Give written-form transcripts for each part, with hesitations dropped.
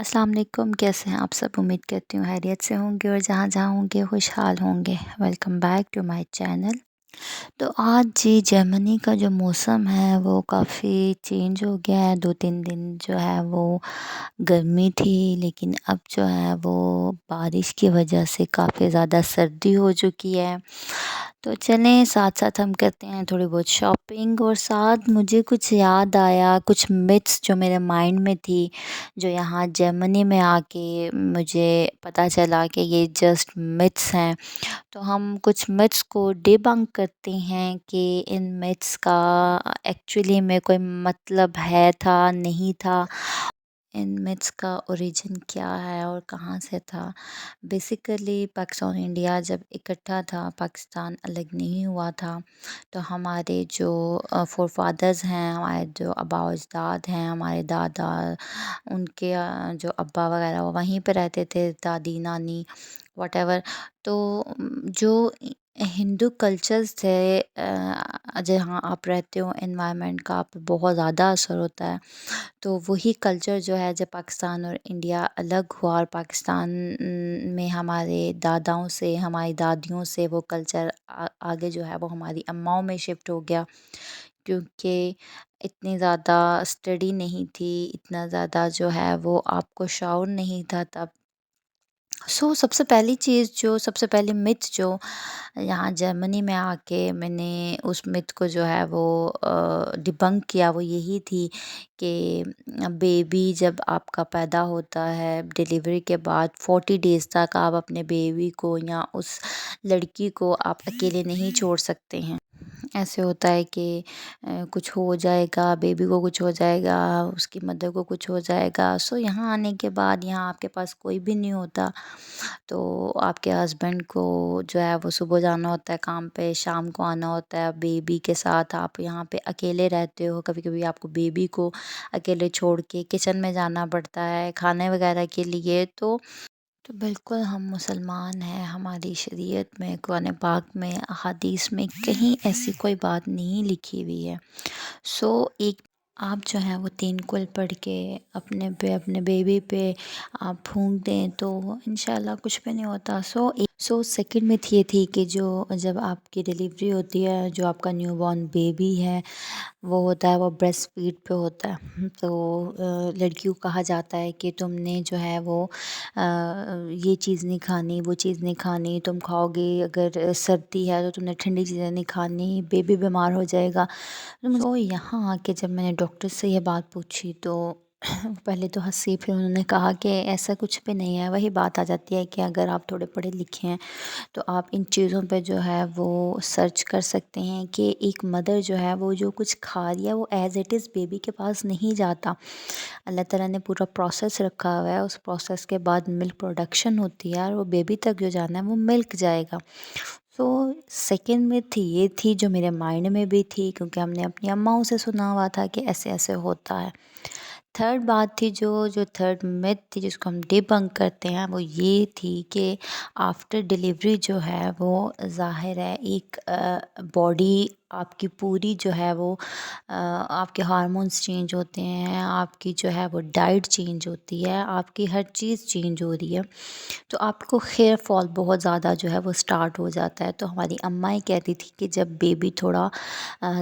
अस्सलाम वालेकुम। कैसे हैं आप सब? उम्मीद करती हूँ खैरियत से होंगे और जहाँ जहाँ होंगे खुशहाल होंगे। Welcome back to my channel. तो आज जी जर्मनी का जो मौसम है वो काफ़ी चेंज हो गया है। 2-3 दिन जो है वो गर्मी थी, लेकिन अब जो है वो बारिश की वजह से काफ़ी ज़्यादा सर्दी हो चुकी है। तो चलें साथ-साथ हम करते हैं थोड़ी बहुत शॉपिंग, और साथ मुझे कुछ याद आया, कुछ मिथ्स जो मेरे माइंड में थी, जो यहाँ जर्मनी में आके मुझे पता चला कि ये जस्ट मिथ्स हैं। तो हम कुछ मिथ्स को डिबंक करते हैं कि इन मिथ्स का एक्चुअली में कोई मतलब है था, नहीं था। इन मिथ्स का ओरिजिन क्या है और कहाँ से था। बेसिकली पाकिस्तान और इंडिया जब इकट्ठा था, पाकिस्तान अलग नहीं हुआ था, तो हमारे जो फोर फादर्स हैं, हमारे जो आबा व अजदाद हैं, हमारे दादा, उनके जो अब्बा वगैरह वो वहीं पे रहते थे, दादी नानी व्हाटएवर। तो जो हिंदू कल्चर्स थे, जहाँ आप रहते हो एनवायरनमेंट का आप पे बहुत ज़्यादा असर होता है। तो वही कल्चर जो है, जब पाकिस्तान और इंडिया अलग हुआ और पाकिस्तान में हमारे दादाओं से, हमारी दादियों से वो कल्चर आगे जो है वो हमारी अम्माओं में शिफ्ट हो गया, क्योंकि इतनी ज़्यादा स्टडी नहीं थी, इतना ज़्यादा जो है वो आपको शऊर नहीं था तब। सबसे पहली चीज़, जो सबसे पहली मिथ जो यहाँ जर्मनी में आके मैंने उस मिथ को जो है वो डिबंक किया, वो यही थी कि बेबी जब आपका पैदा होता है, डिलीवरी के बाद 40 डेज़ तक आप अपने बेबी को या उस लड़की को आप अकेले नहीं छोड़ सकते हैं। ऐसे होता है कि कुछ हो जाएगा, बेबी को कुछ हो जाएगा, उसकी मदर को कुछ हो जाएगा। यहाँ आने के बाद यहाँ आपके पास कोई भी नहीं होता, तो आपके हस्बैंड को जो है वो सुबह जाना होता है काम पे, शाम को आना होता है। बेबी के साथ आप यहाँ पे अकेले रहते हो, कभी-कभी आपको बेबी को अकेले छोड़ के किचन में जाना पड़ता है खाने वगैरह के लिए। तो बिल्कुल हम मुसलमान हैं, हमारी शरीयत में, कुरान पाक में, अहादीस में कहीं ऐसी कोई बात नहीं लिखी हुई है। एक आप जो है वो 3 कुल पढ़ के अपने बेबी पे आप फूँक दें तो इंशाल्लाह कुछ भी नहीं होता। सेकंड मिथ ये थी कि जो जब आपकी डिलीवरी होती है, जो आपका न्यूबॉर्न बेबी है वो होता है, वो ब्रेस्ट फीड पे होता है। तो लड़कियों को कहा जाता है कि तुमने जो है वो ये चीज़ नहीं खानी, वो चीज़ नहीं खानी, तुम खाओगे अगर सर्दी है तो तुमने ठंडी चीज़ें नहीं खानी, बेबी बीमार हो जाएगा। तो यहाँ आके जब मैंने डॉक्टर से ये बात पूछी तो पहले तो हँसी, फिर उन्होंने कहा कि ऐसा कुछ भी नहीं है। वही बात आ जाती है कि अगर आप थोड़े पढ़े लिखे हैं तो आप इन चीज़ों पे जो है वो सर्च कर सकते हैं कि एक मदर जो है वो जो कुछ खा रही है वो एज़ इट इज़ बेबी के पास नहीं जाता। अल्लाह ताला ने पूरा प्रोसेस रखा हुआ है, उस प्रोसेस के बाद मिल्क प्रोडक्शन होती है और वो बेबी तक जो जाना है वो मिल्क जाएगा। तो सेकंड में थी ये थी जो मेरे माइंड में भी थी, क्योंकि हमने अपनी अम्माओं से सुना हुआ था कि ऐसे ऐसे होता है। थर्ड बात थी, जो थर्ड मिथ थी जिसको हम डिबंक करते हैं, वो ये थी कि आफ्टर डिलीवरी जो है वो ज़ाहिर है एक बॉडी आपकी पूरी जो है वो आपके हार्मोन्स चेंज होते हैं, आपकी जो है वो डाइट चेंज होती है, आपकी हर चीज़ चेंज हो रही है। तो आपको हेयर फॉल बहुत ज़्यादा जो है वो स्टार्ट हो जाता है। तो हमारी अम्माएँ कहती थी कि जब बेबी थोड़ा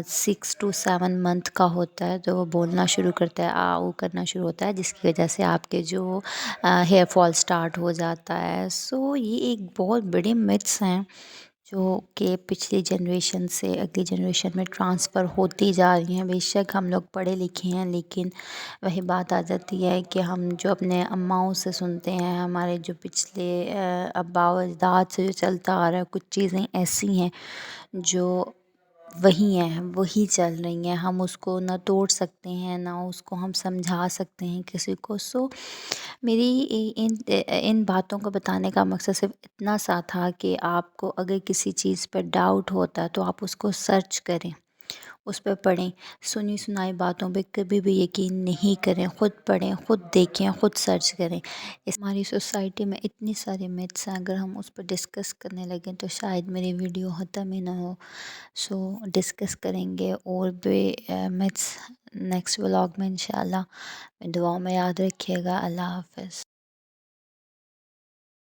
6 टू 7 मंथ का होता है तो वो बोलना शुरू करता है, आ ऊ करना शुरू होता है, जिसकी वजह से आपके जो हेयर फॉल स्टार्ट हो जाता है। ये एक बहुत बड़े मिथ्स हैं जो कि पिछली जनरेशन से अगली जनरेशन में ट्रांसफ़र होती जा रही हैं। बेशक हम लोग पढ़े लिखे हैं, लेकिन वही बात आ जाती है कि हम जो अपने अम्माओं से सुनते हैं, हमारे जो पिछले आबा व अजदाद से जो चलता आ रहा है, कुछ चीज़ें ऐसी हैं जो वही हैं, वही चल रही हैं। हम उसको ना तोड़ सकते हैं, ना उसको हम समझा सकते हैं किसी को। मेरी इन बातों को बताने का मकसद सिर्फ़ इतना सा था कि आपको अगर किसी चीज़ पर डाउट होता है तो आप उसको सर्च करें, اس پہ پڑھیں، سنی سنائی باتوں پہ کبھی بھی یقین نہیں کریں، خود پڑھیں، خود دیکھیں، خود سرچ کریں۔ ہماری سوسائٹی میں اتنی سارے میتھس ہیں، اگر ہم اس پہ ڈسکس کرنے لگیں تو شاید میری ویڈیو ختم ہی نہ ہو۔ سو ڈسکس کریں گے اور بھی میتھس نیکسٹ ولاگ میں انشاءاللہ۔ دعاؤں میں یاد رکھیے گا۔ اللہ حافظ۔